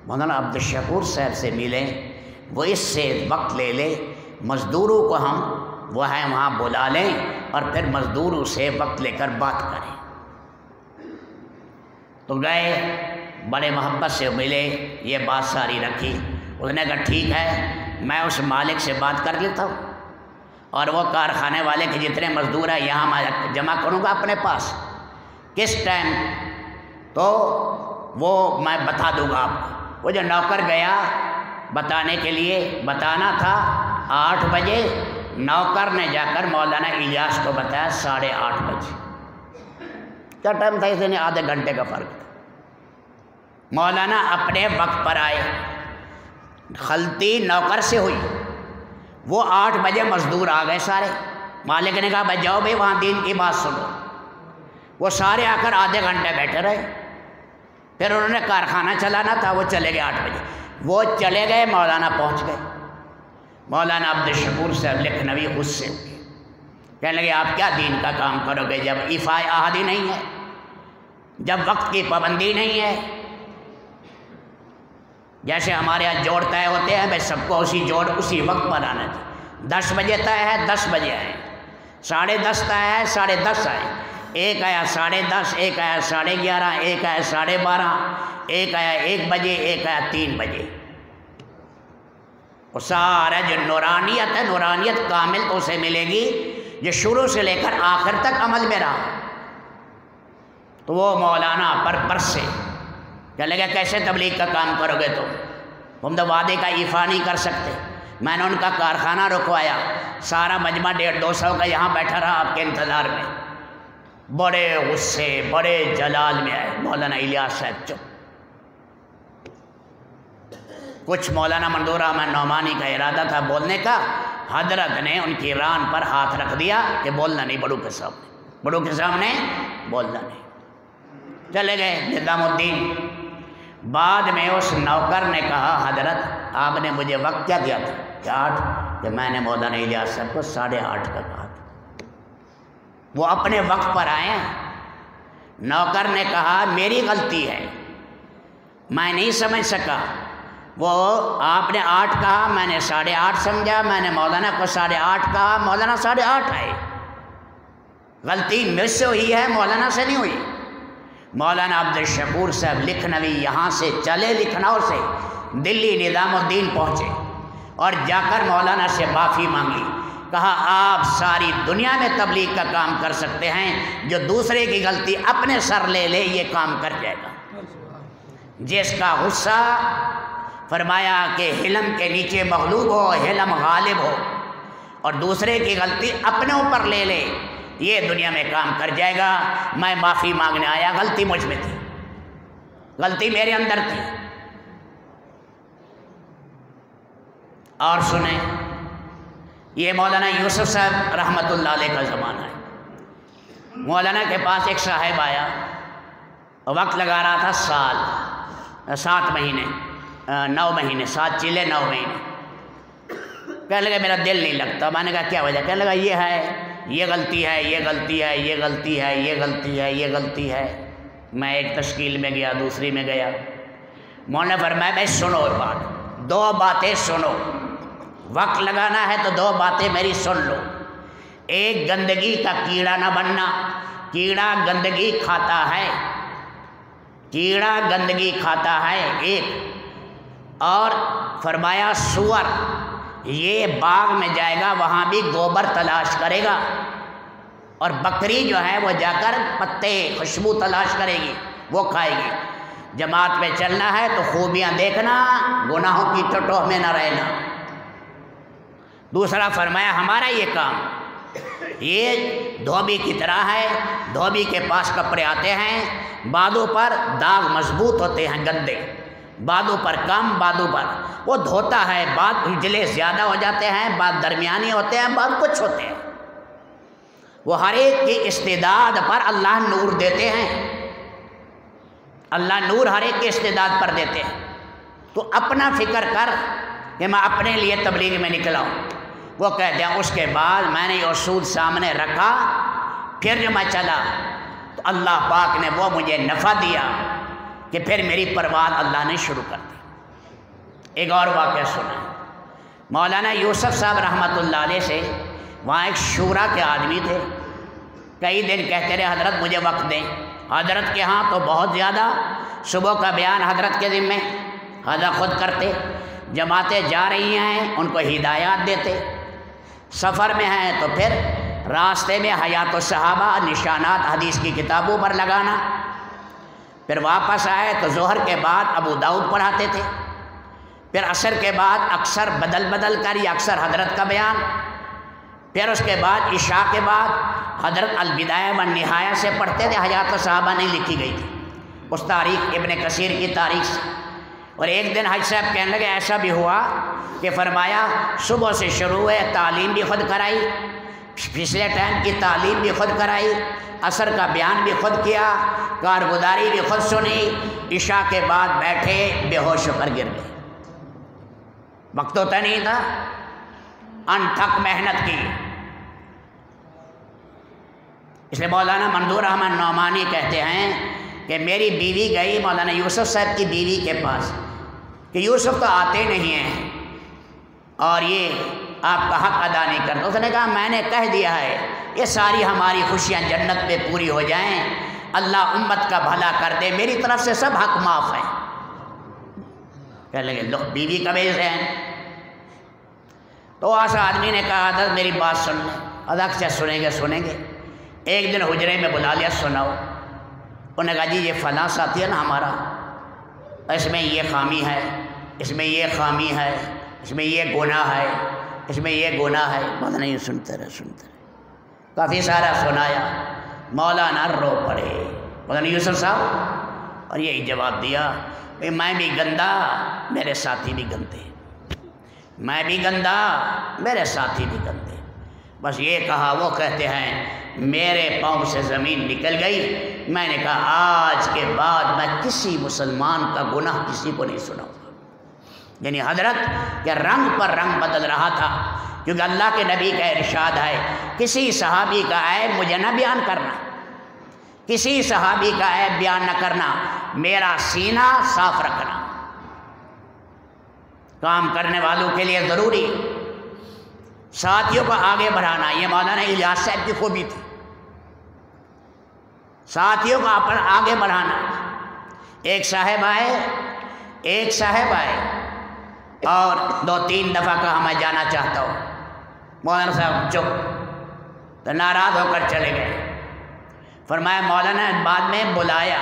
مولانا عبدالشکور صاحب سے ملیں، وہ اس سے وقت لے لے، مزدوروں کو ہم وہ ہیں وہاں بلا لیں اور پھر مزدور سے وقت لے کر بات کریں۔ تو گئے، بڑے محبت سے ملے، یہ بات ساری رکھی۔ اس نے کہا ٹھیک ہے، میں اس مالک سے بات کر لیتا ہوں اور وہ کارخانے والے کے جتنے مزدور ہیں یہاں میں جمع کروں گا اپنے پاس، کس ٹائم تو وہ میں بتا دوں گا آپ کو۔ وہ جو نوکر گیا بتانے کے لیے، بتانا تھا 8 بجے، نوکر نے جا کر مولانا الیاس کو بتایا 8:30 بجے۔ کیا ٹائم تھا؟ اس نے آدھے گھنٹے کا فرق تھا۔ مولانا اپنے وقت پر آئے، غلطی نوکر سے ہوئی، وہ 8 بجے مزدور آ گئے سارے۔ مالک نے کہا بھائی جاؤ بھائی وہاں دین کی بات سنو۔ وہ سارے آ کر آدھے گھنٹے بیٹھے رہے، پھر انہوں نے کارخانہ چلانا تھا، وہ چلے گئے 8 بجے۔ وہ چلے گئے، مولانا پہنچ گئے۔ مولانا عبدالشکور صاحب لکھنوی غصے ہوئے، کہنے لگے آپ کیا دین کا کام کرو گے جب ایفاء احادی نہیں ہے، جب وقت کی پابندی نہیں ہے؟ جیسے ہمارے یہاں جوڑ طے ہوتے ہیں، بھائی سب کو اسی جوڑ اسی وقت پر آنا چاہیے۔ 10 بجے طے ہے، 10 بجے آئے، 10:30 طے ہے، 10:30 آئے۔ ایک آیا 10:30، ایک آیا 11:30، ایک آیا 12:30، ایک آیا 1 بجے، ایک آیا 3 بجے۔ وہ سارا جو نورانیت ہے، نورانیت کامل تو اسے ملے گی جو شروع سے لے کر آخر تک عمل میں رہا۔ تو وہ مولانا پر برسے، کہنے لگا کیسے تبلیغ کا کام کرو گے تم تو وعدے کا ایفا نہیں کر سکتے۔ میں نے ان کا کارخانہ رکوایا، سارا مجمع 150-200 کا یہاں بیٹھا رہا آپ کے انتظار میں۔ بڑے غصے، بڑے جلال میں آئے۔ مولانا الیاس صاحب چپ۔ کچھ مولانا منظور احمد نعمانی کا ارادہ تھا بولنے کا، حضرت نے ان کی ران پر ہاتھ رکھ دیا کہ بولنا نہیں بڑوں کے سامنے، بڑوں کے سامنے بولنا نہیں۔ چلے گئے نظام الدین۔ بعد میں اس نوکر نے کہا حضرت آپ نے مجھے وقت کیا دیا تھا؟ کہ 8، کہ میں نے مولانا الیاس صاحب کو 8:30 کا کہا تھا۔ وہ اپنے وقت پر آئے ہیں۔ نوکر نے کہا میری غلطی ہے، میں نہیں سمجھ سکا، وہ آپ نے 8 کہا، میں نے 8:30 سمجھا، میں نے مولانا کو 8:30 کہا، مولانا 8:30 آئے۔ غلطی مجھ سے ہوئی ہے، مولانا سے نہیں ہوئی۔ مولانا عبدالشکور صاحب لکھنوی یہاں سے چلے، لکھنؤ سے دلی نظام الدین پہنچے اور جا کر مولانا سے معافی مانگی۔ کہا آپ ساری دنیا میں تبلیغ کا کام کر سکتے ہیں، جو دوسرے کی غلطی اپنے سر لے لے یہ کام کر جائے گا۔ جس کا غصہ، فرمایا کہ حلم کے نیچے مغلوب ہو، حلم غالب ہو، اور دوسرے کی غلطی اپنے اوپر لے لے، یہ دنیا میں کام کر جائے گا۔ میں معافی مانگنے آیا، غلطی مجھ میں تھی، غلطی میرے اندر تھی۔ اور سنیں، یہ مولانا یوسف صاحب رحمۃ اللہ علیہ کا زمانہ ہے۔ مولانا کے پاس ایک صاحب آیا، وقت لگا رہا تھا 7 مہینے 9 مہینے، 7 چلے 9 مہینے۔ کہنے لگا میرا دل نہیں لگتا۔ میں نے کہا کیا وجہ؟ کہنے لگا یہ ہے، یہ غلطی ہے، یہ غلطی ہے، یہ غلطی ہے، یہ غلطی ہے، یہ غلطی ہے۔ میں ایک تشکیل میں گیا، دوسری میں گیا۔ مولانا فرمایا بھائی سنو بات، 2 باتیں سنو، وقت لگانا ہے تو 2 باتیں میری سن لو۔ ایک، گندگی کا کیڑا نہ بننا، کیڑا گندگی کھاتا ہے، کیڑا گندگی کھاتا ہے ایک۔ اور فرمایا سور یہ باغ میں جائے گا، وہاں بھی گوبر تلاش کرے گا، اور بکری جو ہے وہ جا کر پتے خوشبو تلاش کرے گی، وہ کھائے گی۔ جماعت میں چلنا ہے تو خوبیاں دیکھنا، گناہوں کی ٹٹوہ میں نہ رہنا۔ دوسرا فرمایا ہمارا یہ کام یہ دھوبی کی طرح ہے، دھوبی کے پاس کپڑے آتے ہیں، بادوں پر داغ مضبوط ہوتے ہیں گندے، بادوں پر کم، بادوں پر وہ دھوتا ہے، بعد اجلے زیادہ ہو جاتے ہیں، بعد درمیانی ہوتے ہیں، بعد کچھ ہوتے ہیں۔ وہ ہر ایک کی استعداد پر اللہ نور دیتے ہیں، اللہ نور ہر ایک کی استعداد پر دیتے ہیں۔ تو اپنا فکر کر کہ میں اپنے لیے تبلیغ میں نکلا ہوں۔ وہ کہتے ہیں اس کے بعد میں نے یہ اصول سامنے رکھا، پھر جو میں چلا تو اللہ پاک نے وہ مجھے نفع دیا کہ پھر میری پرواز اللہ نے شروع کر دی۔ ایک اور واقعہ سنا، مولانا یوسف صاحب رحمۃ اللہ علیہ سے وہاں ایک شورا کے آدمی تھے، کئی دن کہتے رہے حضرت مجھے وقت دیں. حضرت کے ہاں تو بہت زیادہ صبح کا بیان حضرت کے ذمے حضرت خود کرتے. جماعتیں جا رہی ہیں ان کو ہدایات دیتے. سفر میں ہیں تو پھر راستے میں حیات الصحابہ نشانات حدیث کی کتابوں پر لگانا. پھر واپس آئے تو ظہر کے بعد ابو داؤد پڑھاتے تھے. پھر عصر کے بعد اکثر بدل کر یا اکثر حضرت کا بیان. پھر اس کے بعد عشاء کے بعد حضرت البدایہ والنہایہ سے پڑھتے تھے. حیات الصحابہ نہیں لکھی گئی تھی اس تاریخ ابن کثیر کی تاریخ سے. اور ایک دن حج صاحب کہنے لگے ایسا بھی ہوا کہ فرمایا صبح سے شروع ہے تعلیم بھی خود کرائی, پچھلے ٹائم کی تعلیم بھی خود کرائی, عصر کا بیان بھی خود کیا, کارگزاری بھی خود سنی, عشاء کے بعد بیٹھے بے ہوش ہو کر گر گئے. وقت ہوتا نہیں تھا, انتھک محنت کی. اس لیے مولانا منظور احمد نعمانی کہتے ہیں کہ میری بیوی گئی مولانا یوسف صاحب کی بیوی کے پاس کہ یوسف تو آتے نہیں ہیں اور یہ آپ کا حق ادا نہیں کرتے. اس نے کہا میں نے کہہ دیا ہے یہ ساری ہماری خوشیاں جنت پہ پوری ہو جائیں, اللہ امت کا بھلا کر دے, میری طرف سے سب حق معاف ہیں. کہنے لگے لو بیوی کا بیس ہے. تو ایسا آدمی نے کہا حضرت میری بات سن لیں. حضرت سے سنیں گے. ایک دن حجرے میں بلا لیا, سناؤ. انہوں نے کہا جی یہ فلاں ساتھی ہے نا ہمارا, اس میں یہ خامی ہے, اس میں یہ خامی ہے, اس میں یہ گناہ ہے, اس میں یہ گناہ ہے. بات نہیں سنتے رہے. کافی سارا سنایا. مولانا رو پڑے مولانا یوسف صاحب, اور یہی جواب دیا کہ میں بھی گندا میرے ساتھی بھی گندے, میں بھی گندا میرے ساتھی بھی گندے. بس یہ کہا. وہ کہتے ہیں میرے پاؤں سے زمین نکل گئی. میں نے کہا آج کے بعد میں کسی مسلمان کا گناہ کسی کو نہیں سناؤں گا. یعنی حضرت کے رنگ پر رنگ بدل رہا تھا, کیونکہ اللہ کے نبی کا ارشاد ہے کسی صحابی کا عیب مجھے نہ بیان کرنا, کسی صحابی کا عیب بیان نہ کرنا, میرا سینہ صاف رکھنا. کام کرنے والوں کے لیے ضروری ساتھیوں کو آگے بڑھانا. یہ مولانا الیاس صاحب کی خوبی تھی, ساتھیوں کو اپنا آگے بڑھانا. ایک صاحب آئے اور 2-3 دفعہ کہا میں جانا چاہتا ہوں. مولانا صاحب چپ, تو ناراض ہو کر چلے گئے. فرمایا مولانا بعد میں بلایا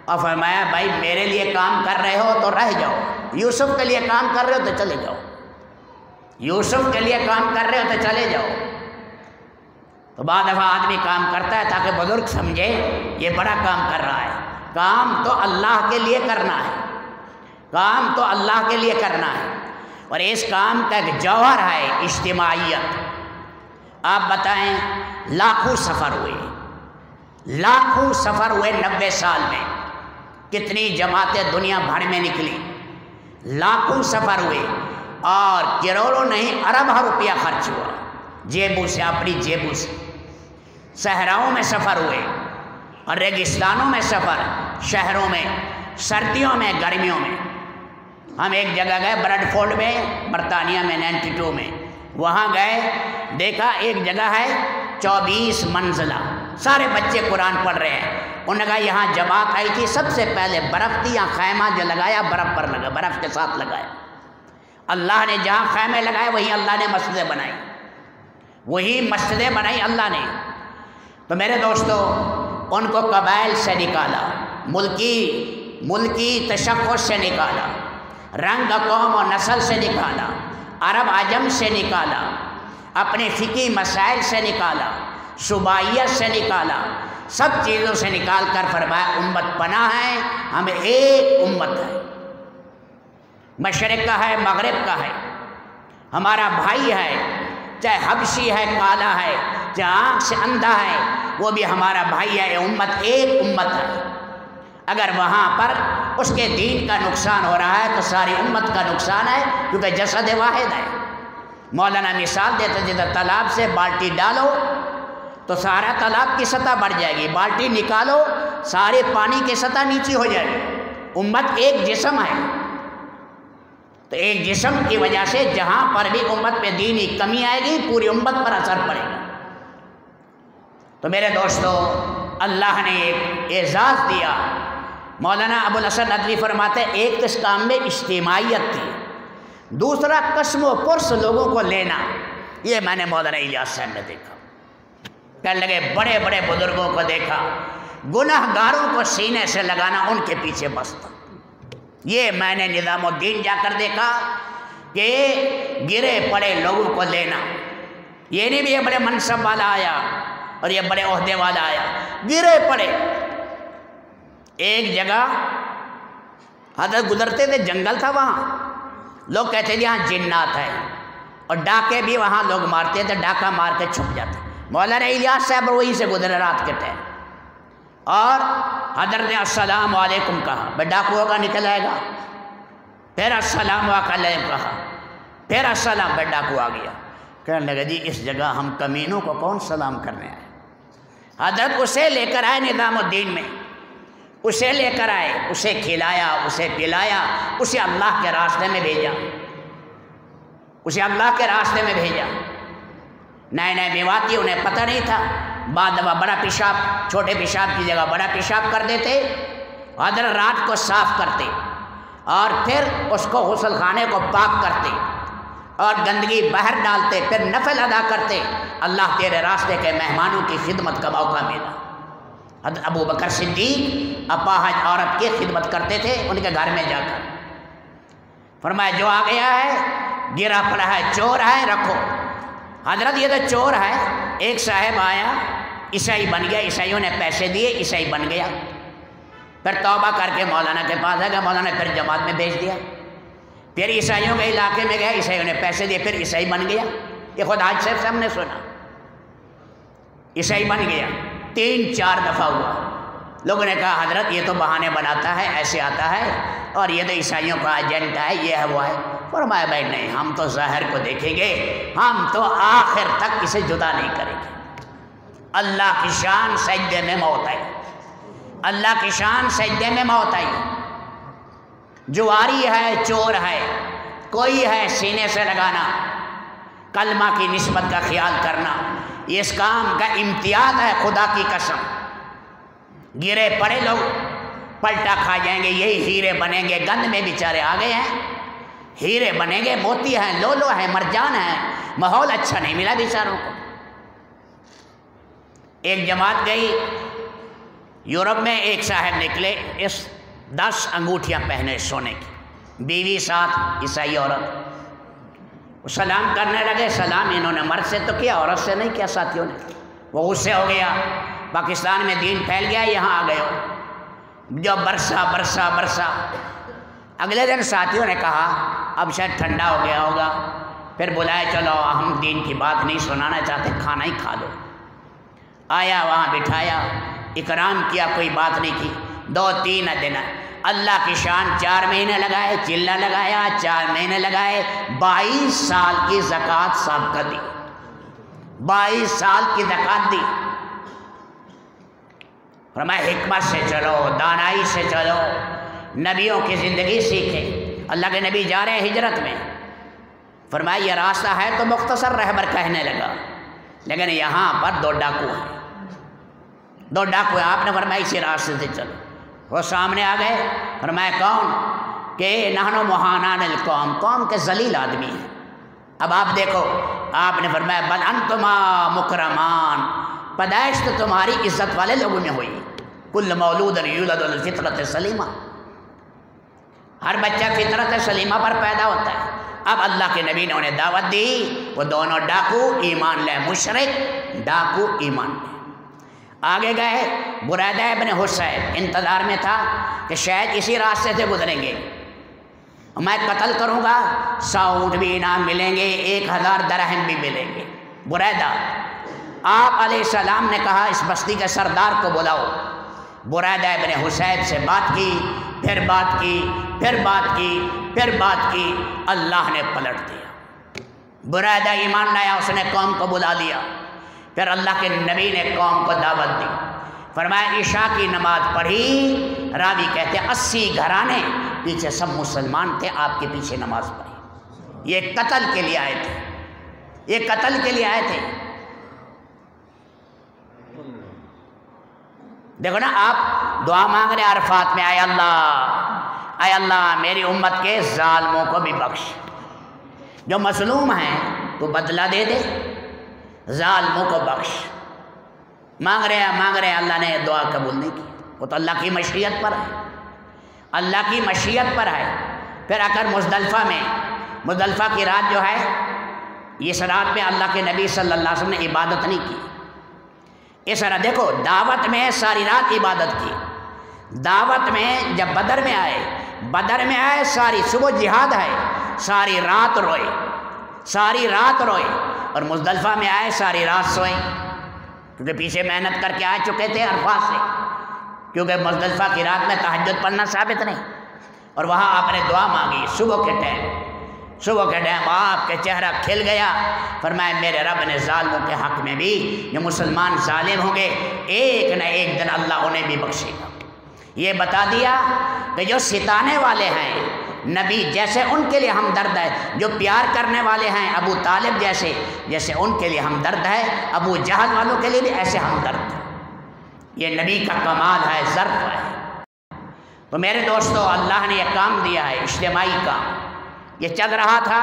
اور فرمایا بھائی میرے لیے کام کر رہے ہو تو رہ جاؤ, یوسف کے لیے کام کر رہے ہو تو چلے جاؤ, یوسف کے لیے کام کر رہے ہو تو چلے جاؤ. تو بعض دفعہ آدمی کام کرتا ہے تاکہ بزرگ سمجھے یہ بڑا کام کر رہا ہے. کام تو اللہ کے لیے کرنا ہے, کام تو اللہ کے لیے کرنا ہے. اور اس کام کا ایک جوہر ہے اجتماعیت. آپ بتائیں لاکھوں سفر ہوئے 90 سال میں, کتنی جماعتیں دنیا بھر میں نکلی, لاکھوں سفر ہوئے اور کروڑوں نہیں اربوں روپیہ خرچ ہوا جیبوں سے, اپنی جیبوں سے. صحراؤں میں سفر ہوئے اور ریگستانوں میں سفر, شہروں میں, سردیوں میں, گرمیوں میں. ہم ایک جگہ گئے برڈ فورڈ میں, برطانیہ میں 92 میں. وہاں گئے, دیکھا ایک جگہ ہے 24 منزلہ, سارے بچے قرآن پڑھ رہے ہیں. انہوں نے کہا یہاں جماعت آئی تھی سب سے پہلے برف تھی, یہاں خیمہ جو لگایا برف پر لگا, برف کے ساتھ لگایا. اللہ نے جہاں خیمے لگائے وہیں اللہ نے مسجدیں بنائی, وہی مسجدیں بنائی اللہ نے. تو میرے دوستو ان کو قبائل سے نکالا, ملکی تشخص سے نکالا, رنگ قوم و نسل سے نکالا, عرب عجم سے نکالا, اپنے فقہی مسائل سے نکالا, صوبائیت سے نکالا, سب چیزوں سے نکال کر فرمایا امت پناہ ہے, ہم ایک امت ہے, مشرق کا ہے مغرب کا ہے, ہمارا بھائی ہے, چاہے حبشی ہے کالا ہے, چاہے آنکھ سے اندھا ہے, وہ بھی ہمارا بھائی ہے. امت ایک امت ہے. اگر وہاں پر اس کے دین کا نقصان ہو رہا ہے تو ساری امت کا نقصان ہے, کیونکہ جسد واحد ہے. مولانا مثال دیتے جیسے تالاب سے بالٹی ڈالو تو سارا تالاب کی سطح بڑھ جائے گی, بالٹی نکالو سارے پانی کی سطح نیچی ہو جائے گی. امت ایک جسم ہے, تو ایک جسم کی وجہ سے جہاں پر بھی امت پہ دینی کمی آئے گی پوری امت پر اثر پڑے گا. تو میرے دوستو اللہ نے ایک اعزاز دیا. مولانا ابو الحسن ندوی فرماتے ہیں ایک تو اس کام میں اجتماعیت تھی، دوسرا قسم و پرس لوگوں کو لینا. یہ میں نے مولانا الیاس صاحب نے دیکھا. کہنے لگے بڑے بڑے بزرگوں کو دیکھا، گناہ گاروں کو سینے سے لگانا، ان کے پیچھے بستا. یہ میں نے نظام الدین جا کر دیکھا کہ گرے پڑے لوگوں کو لینا. یہ نہیں بھی یہ بڑے منصب والا آیا اور یہ بڑے عہدے والا آیا، گرے پڑے. ایک جگہ حضرت گزرتے تھے، جنگل تھا، وہاں لوگ کہتے تھے یہاں جنات ہیں، اور ڈاکے بھی وہاں لوگ مارتے تھے، ڈاکہ مار کے چھپ جاتے. مولانا الیاس صاحب وہیں سے گزرے رات کے ٹائم، اور حضرت نے السلام علیکم کہا، بھائی ڈاکو کا نکل آئے گا. پھر السلام علیکم کہا، پھر السلام، بھائی ڈاکو آ گیا. کہنے لگا جی اس جگہ ہم کمینوں کو کون سلام کرنے آئے. حضرت اسے لے کر آئے نظام الدین میں، اسے لے کر آئے، اسے کھلایا، اسے پلایا، اسے اللہ کے راستے میں بھیجا، اسے اللہ کے راستے میں بھیجا. نئے نئے بیواتی، انہیں پتہ نہیں تھا. بعد دفعہ بڑا پیشاب، چھوٹے پیشاب کی جگہ بڑا پیشاب کر دیتے. حضرت رات کو صاف کرتے اور پھر اس کو غسل خانے کو پاک کرتے اور گندگی باہر ڈالتے، پھر نفل ادا کرتے. اللہ تیرے راستے کے مہمانوں کی خدمت کا موقع ملا. حضرت ابو بکر صدیق اپاہج عورت کی خدمت کرتے تھے ان کے گھر میں جا کر. فرمایا جو آ گیا ہے، گرا پڑا ہے، چور ہے، رکھو. حضرت یہ تو چور ہے. ایک صاحب آیا، عیسائی بن گیا، عیسائیوں نے پیسے دیے، عیسائی بن گیا. پھر توبہ کر کے مولانا کے پاس آ گیا، مولانا نے پھر جماعت میں بھیج دیا. پھر عیسائیوں کے علاقے میں گیا، عیسائیوں نے پیسے دیے، پھر عیسائی بن گیا. یہ خود حاج صاحب سے ہم نے سنا، عیسائی بن گیا. 3-4 دفعہ ہوا. لوگوں نے کہا حضرت یہ تو بہانے بناتا ہے، ایسے آتا ہے، اور یہ تو عیسائیوں کا ایجنٹ ہے، یہ ہے وہ ہے. فرمایا بھائی نہیں، ہم تو ظاہر کو دیکھیں گے، ہم تو آخر تک اسے جدا نہیں کریں گے. اللہ کی شان سجدے میں موت آئی، اللہ کی شان سجدے میں موت آئی. جواری ہے، چور ہے، کوئی ہے سینے سے لگانا، کلمہ کی نسبت کا خیال کرنا، یہ اس کام کا امتیاز ہے. خدا کی قسم گرے پڑے لوگ پلٹا کھا جائیں گے، یہی ہیرے بنیں گے. گند میں بیچارے آ گئے ہیں، ہیرے بنیں گے، موتی ہیں، لولو ہیں، مرجان ہیں. ماحول اچھا نہیں ملا بیچاروں کو. ایک جماعت گئی یورپ میں، ایک صاحب نکلے، اس 10 انگوٹھیاں پہنے سونے کی، بیوی ساتھ، عیسائی عورت. سلام کرنے لگے، سلام انہوں نے مرد سے تو کیا، عورت سے نہیں کیا. ساتھیوں نے، وہ غصے ہو گیا. پاکستان میں دین پھیل گیا، یہاں آ گئے ہو. جو برسا برسا برسا. اگلے دن ساتھیوں نے کہا اب شاید ٹھنڈا ہو گیا ہوگا، پھر بلائے چلو ہم دین کی بات نہیں سنانا چاہتے، کھانا ہی کھا لو. آیا، وہاں بٹھایا، اکرام کیا، کوئی بات نہیں کی. 2-3 دن اللہ کی شان 4 مہینے لگائے، چلہ لگایا، 4 مہینے لگائے، 22 سال کی زکوٰۃ سابقہ دی، 22 سال کی زکوٰۃ دی. فرمایا حکمت سے چلو، دانائی سے چلو، نبیوں کی زندگی سیکھیں. اللہ کے نبی جا رہے ہیں ہجرت میں، فرمایا یہ راستہ ہے تو مختصر، رہبر کہنے لگا، لیکن یہاں پر 2 ڈاکو ہیں، 2 ڈاکو ہیں. آپ نے فرمایا اسی راستے سے چلو. وہ سامنے آ گئے. فرمایا کون؟ کہ نحن مہانان القوم، قوم کے ذلیل آدمی ہیں. اب آپ دیکھو، آپ نے فرمایا بل انتما مکرمان، پیدائش تو تمہاری عزت والے لوگوں میں ہوئی. کل مولود یولد الفطرت سلیمہ، ہر بچہ فطرت سلیمہ پر پیدا ہوتا ہے. اب اللہ کے نبی نے انہیں دعوت دی. وہ دونوں ڈاکو ایمان لے، مشرک ڈاکو ایمان لے. آگے گئے. بریدہ ابن حصیب انتظار میں تھا کہ شاید اسی راستے سے گزریں گے، میں قتل کروں گا، 100 اونٹ بھی انعام ملیں گے، 1000 درہم بھی ملیں گے. بریدہ، آپ علیہ السلام نے کہا اس بستی کے سردار کو بلاؤ. بریدہ ابن حصیب سے بات کی، پھر بات کی، پھر بات کی، پھر بات کی. اللہ نے پلٹ دیا. بریدہ ایمان لایا، اس نے قوم کو بلا لیا. پھر اللہ کے نبی نے قوم کو دعوت دی. فرمایا عشاء کی نماز پڑھی. راوی کہتے 80 گھرانے، پیچھے سب مسلمان تھے، آپ کے پیچھے نماز پڑھی. یہ قتل کے لیے آئے تھے، یہ قتل کے لیے آئے تھے. دیکھو نا، آپ دعا مانگ رہے عرفات میں، اے اللہ میری امت کے ظالموں کو بھی بخش، جو مظلوم ہیں تو بدلہ دے دے، ظالموں کو بخش۔ مانگ رہے ہیں، اللہ نے دعا قبول نہیں کی، وہ تو اللہ کی مشیت پر ہے، اللہ کی مشیت پر ہے۔ پھر آ کر مزدلفہ کی رات جو ہے، اس رات میں اللہ کے نبی صلی اللہ علیہ وسلم نے عبادت نہیں کی۔ اس طرح دیکھو، دعوت میں ساری رات عبادت کی، دعوت میں جب بدر میں آئے ساری صبح جہاد ہے، ساری رات روئے، اور مزدلفہ میں آئے ساری رات سوئے، کیونکہ پیچھے محنت کر کے آ چکے تھے عرفات سے، کیونکہ مزدلفہ کی رات میں تہجد پڑھنا ثابت نہیں، اور وہاں آپ نے دعا مانگی صبح کے ٹائم آپ کے چہرہ کھل گیا، فرمایا میرے رب نے ظالموں کے حق میں بھی، جو مسلمان ظالم ہوں گے ایک نہ ایک دن اللہ انہیں بھی بخشے گا۔ یہ بتا دیا کہ جو ستانے والے ہیں نبی جیسے ان کے لیے ہمدرد ہے، جو پیار کرنے والے ہیں ابو طالب جیسے ان کے لیے ہمدرد ہے، ابو جہل والوں کے لیے بھی ایسے ہمدرد ہے۔ یہ نبی کا کمال ہے، ظرف ہے۔ تو میرے دوستو، اللہ نے یہ کام دیا ہے، اجتماعی کام، یہ چل رہا تھا،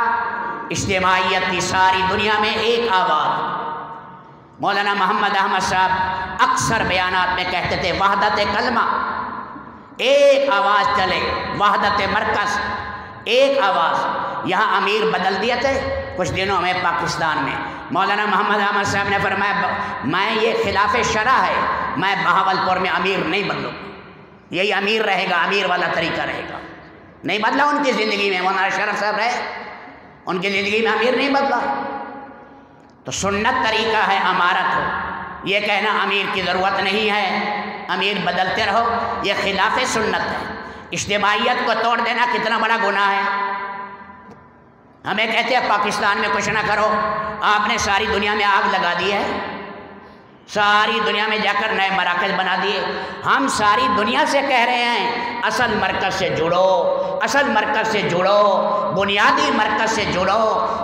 اجتماعیت کی ساری دنیا میں ایک آواز۔ مولانا محمد احمد صاحب اکثر بیانات میں کہتے تھے وحدت کلمہ، ایک آواز چلے، وحدت مرکز، ایک آواز۔ یہاں امیر بدل دیے تھے کچھ دنوں میں پاکستان میں، مولانا محمد احمد صاحب نے فرمایا میں یہ خلاف شرع ہے، میں بہاولپور میں امیر نہیں بدلوں، یہی امیر رہے گا، امیر والا طریقہ رہے گا۔ نہیں بدلا ان کی زندگی میں، مولانا شرف صاحب رہے، ان کی زندگی میں امیر نہیں بدلا۔ تو سنت طریقہ ہے امارت ہو، یہ کہنا امیر کی ضرورت نہیں ہے، امیر بدلتے رہو، یہ خلاف سنت ہے۔ اجتماعیت کو توڑ دینا کتنا بڑا گناہ ہے۔ ہمیں کہتے ہیں پاکستان میں کچھ نہ کرو، آپ نے ساری دنیا میں آگ لگا دی ہے، ساری دنیا میں جا کر نئے مراکز بنا دیے۔ ہم ساری دنیا سے کہہ رہے ہیں اصل مرکز سے جڑو، بنیادی مرکز سے جڑو،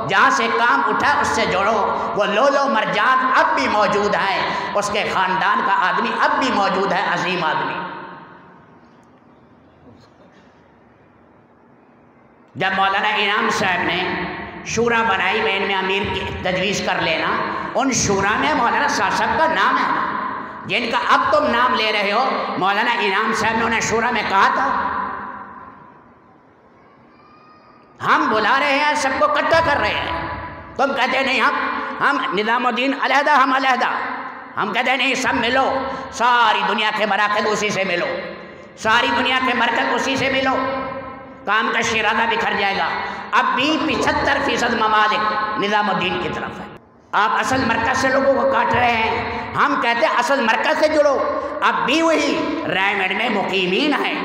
جہاں سے کام اٹھا اس سے جڑو۔ وہ لولو مرجان اب بھی موجود ہیں، اس کے خاندان کا آدمی اب بھی موجود ہے، عظیم آدمی۔ جب مولانا انعام صاحب نے شورا بنائی میں ان میں امیر کی تجویز کر لینا، ان شورا میں مولانا صاحب کا نام ہے، جن کا اب تم نام لے رہے ہو، مولانا انعام صاحب نے انہیں شورا میں کہا تھا۔ ہم بلا رہے ہیں، سب کو اکٹھا کر رہے ہیں، تم کہتے نہیں ہم نظام الدین علیحدہ، ہم علیحدہ، ہم کہتے نہیں سب ملو، ساری دنیا کے مراکز اسی سے ملو، ساری دنیا کے مرکز اسی سے ملو، کام کا شیرازہ بکھر جائے گا۔ اب بھی 75% ممالک نظام الدین کی طرف ہے، آپ اصل مرکز سے لوگوں کو کاٹ رہے ہیں، ہم کہتے ہیں اصل مرکز سے جڑو۔ اب بھی وہی ریمنڈ میں مقیمین ہیں،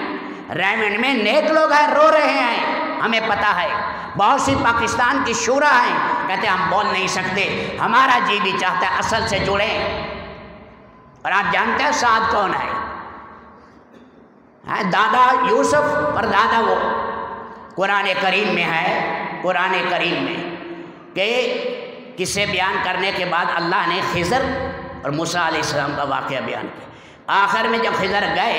ریمنڈ میں نیک لوگ ہیں، رو رہے ہیں، ہمیں پتہ ہے، بہت سی پاکستان کی شورا ہیں، کہتے ہیں ہم بول نہیں سکتے، ہمارا جی بھی چاہتا ہے اصل سے جڑیں۔ اور آپ جانتے ہیں سعد کون ہے؟ دادا یوسف اور دادا وہ، قرآن کریم میں ہے، قرآن کریم میں کہ قصے بیان کرنے کے بعد اللہ نے خضر اور موسیٰ علیہ السلام کا واقعہ بیان کیا۔ آخر میں جب خضر گئے،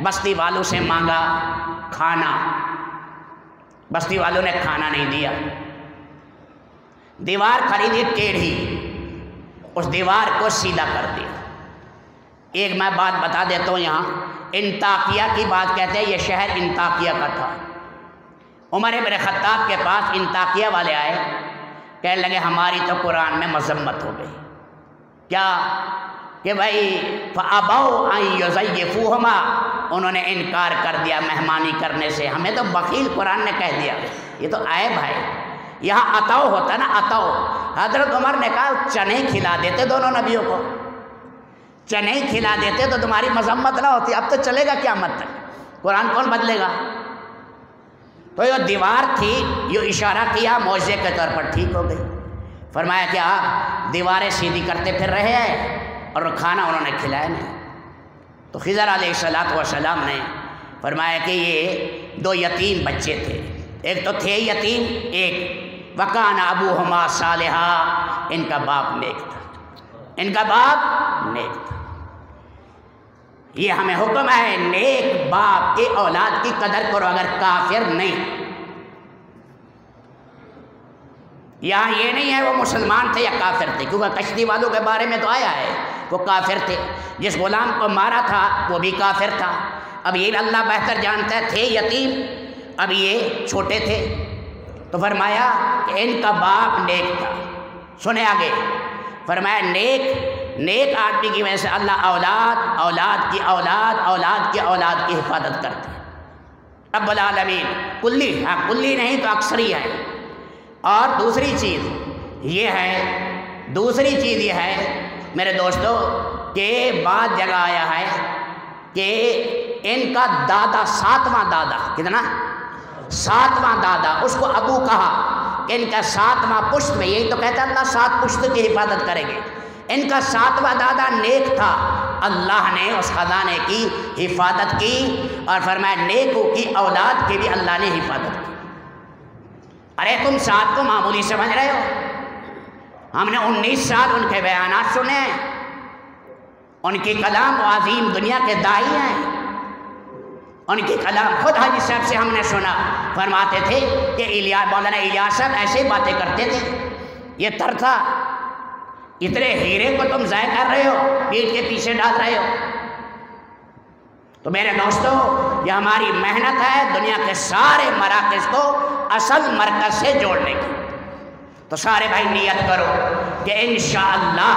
بستی والوں سے مانگا کھانا، بستی والوں نے کھانا نہیں دیا، دیوار خریدی ٹیڑھی، اس دیوار کو سیدھا کر دیا۔ ایک میں بات بتا دیتا ہوں، یہاں انطاکیہ کی بات کہتے ہیں، یہ شہر انطاکیہ کا تھا۔ عمر بن خطاب کے پاس انطاکیہ والے آئے، کہنے لگے ہماری تو قرآن میں مذمت ہو گئی، کیا کہ بھائی فَأَبَوْا أَن يُزَيِّفُوهُمَا، انہوں نے انکار کر دیا مہمانی کرنے سے، ہمیں تو بخیل قرآن نے کہہ دیا، یہ تو عیب ہے۔ یہاں عطاؤ ہوتا نا، عطاؤ، حضرت عمر نے کہا چنے کھلا دیتے دونوں نبیوں کو، چنے کھلا دیتے تو تمہاری مذمت نہ ہوتی، اب تو چلے گا قیامت تک، قرآن کون بدلے گا؟ تو یہ دیوار تھی، یہ اشارہ کیا معجزے کے طور پر ٹھیک ہو گئی۔ فرمایا کہ آپ دیواریں سیدھی کرتے پھر رہے ہیں اور کھانا انہوں نے کھلایا نہیں۔ تو خضر علیہ السلام نے فرمایا کہ یہ 2 یتیم بچے تھے، ایک تو تھے یتیم، ایک وَكَانَ أَبُوهُمَا صَالِحًا، ان کا باپ نیک تھا، ان کا باپ نیک تھا۔ یہ ہمیں حکم ہے نیک باپ کی اولاد کی قدر کرو اگر کافر نہیں۔ یہاں یہ نہیں ہے وہ مسلمان تھے یا کافر تھے، کیونکہ کشتی والوں کے بارے میں تو آیا ہے وہ کافر تھے، جس غلام کو مارا تھا وہ بھی کافر تھا۔ اب یہ اللہ بہتر جانتا ہے، تھے یتیم، اب یہ چھوٹے تھے، تو فرمایا کہ ان کا باپ نیک تھا۔ سنے آگے فرمایا نیک آدمی کی وجہ سے اللہ اولاد کی حفاظت کرتے ہیں۔ رب العالمین کلی، ہاں کلی نہیں تو اکثری ہے۔ اور دوسری چیز یہ ہے میرے دوستو کہ بعض جگہ آیا ہے کہ ان کا دادا، ساتواں دادا، کتنا؟ ساتواں دادا، اس کو ابو کہا کہ ان کا ساتواں پشت میں، یہی تو کہتا ہے اللہ 7 پشت کی حفاظت کریں گے، ان کا 7واں دادا نیک تھا، اللہ نے اس خزانے کی حفاظت کی، اور فرمایا نیکوں کی اولاد کی بھی اللہ نے حفاظت کی۔ ارے تم 7 کو معمولی سمجھ رہے ہو، ہم نے 19 سال ان کے بیانات سنے ہیں، ان کی کلام عظیم دنیا کے داعی ہیں، ان کی کلام خود حاجی صاحب سے ہم نے سنا، فرماتے تھے کہ مولانا الیاس صاحب ایسے باتیں کرتے تھے، یہ تر تھا، اتنے ہیرے کو تم ضائع کر رہے ہو، پیٹ کے پیچھے ڈال رہے ہو۔ تو میرے دوستو یہ ہماری محنت ہے دنیا کے سارے مراکز کو اصل مرکز سے جوڑنے کی۔ تو سارے بھائی نیت کرو کہ انشاءاللہ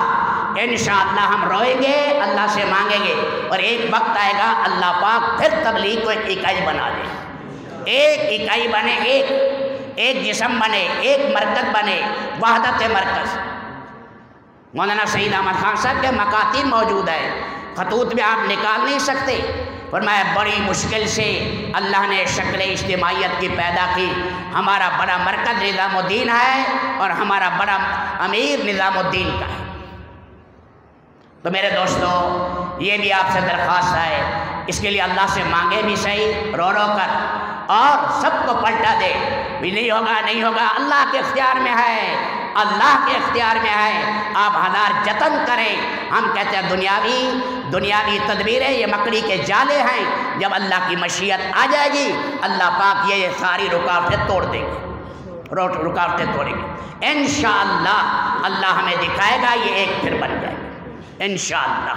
ہم روئیں گے، اللہ سے مانگیں گے، اور ایک وقت آئے گا اللہ پاک پھر تبلیغ کو ایک اکائی بنا دے، ایک اکائی بنے، ایک جسم بنے، ایک مرکز بنے، وحدت مرکز۔ مولانا سعید احمد خان صاحب کے مکاتب موجود ہے، خطوط میں آپ نکال نہیں سکتے، فرمایا بڑی مشکل سے اللہ نے شکل اجتماعیت کی پیدا کی، ہمارا بڑا مرکز نظام الدین ہے اور ہمارا بڑا امیر نظام الدین کا ہے۔ تو میرے دوستو یہ بھی آپ سے درخواست ہے، اس کے لیے اللہ سے مانگے بھی صحیح رو کر، اور سب کو پلٹا دے بھی، نہیں ہوگا اللہ کے اختیار میں ہے، اللہ کے اختیار میں ہے، آپ 1000 جتن کریں۔ ہم کہتے ہیں دنیاوی تدبیریں یہ مکڑی کے جالے ہیں، جب اللہ کی مشیت آ جائے گی اللہ پاک یہ ساری رکاوٹیں توڑ دیں گے، رکاوٹیں توڑیں گے انشاءاللہ۔ اللہ ہمیں دکھائے گا، یہ ایک پھر بن جائے گا انشاءاللہ۔